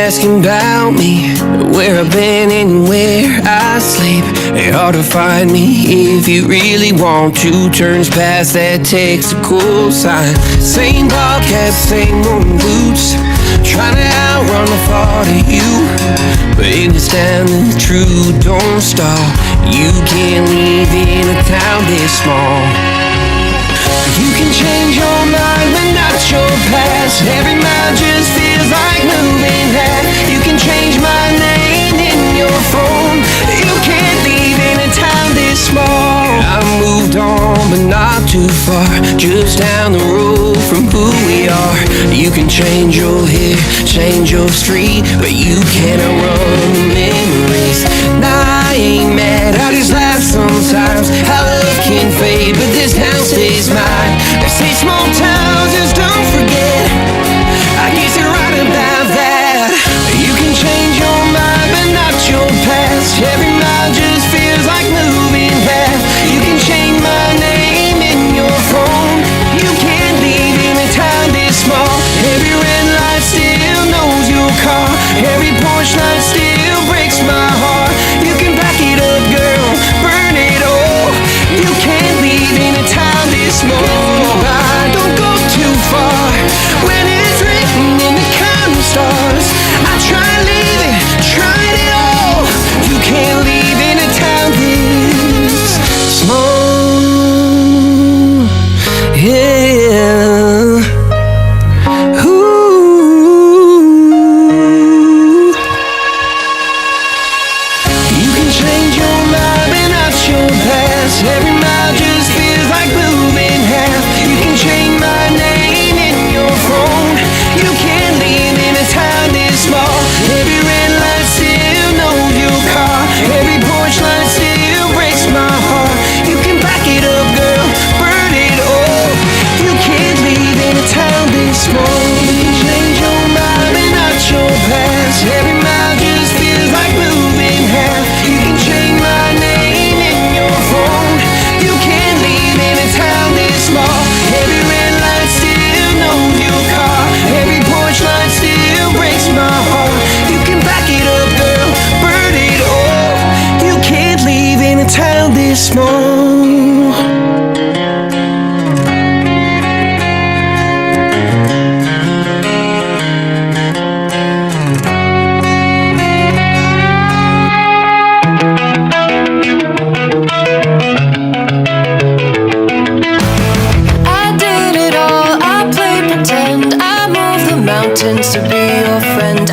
Asking about me, where I've been and where I sleep. It's hard to find me if you really want to. Turns past that takes a cool sign. Same podcast, same old boots, trying to outrun the thought of you. But in this town, the truth don't stop. You can't leave in a town this small. You can change your mind, but not your past. Every mile just feels like moving half. You can change my name in your phone. You can't leave in a town this small. I moved on, but not too far, just down the road from who we are. You can change your hair, change your street, but you can't outrun the memories. Nah, I ain't mad, I just laugh sometimes. How love can fade, but this town stays mine. They say small towns just don't forget. I guess you're right about that. You can change your mind, but not your past. Every mile just feels like moving fast. You can change my name in your phone. You can't leave in a town this small. Every red light still knows your car. Every porch light still breaks my heart. You can back it up, girl, burn it all. You can't leave in a town this small. Don't go too far when it's written in the counting stars. I tried leaving, tried it all. You can't leave in a town this small. Yeah. Ooh. You can change your mind, but not your past. Every mile just feels like moving half. You can change my name in your phone. You can't leave in a town this small. Every red light still knows your car. Every porch light still breaks my heart. You can back it up, girl, burn it all. You can't leave in a town this small. You can change your mind, but not your past. Every mile just feels like moving half. You can change my name in your phone. You can't leave in a town this small. Every red light still knows your car. Every porch light still breaks my heart. You can back it up, girl, burn it all. You can't leave in a town this small. Mountains to be your friend.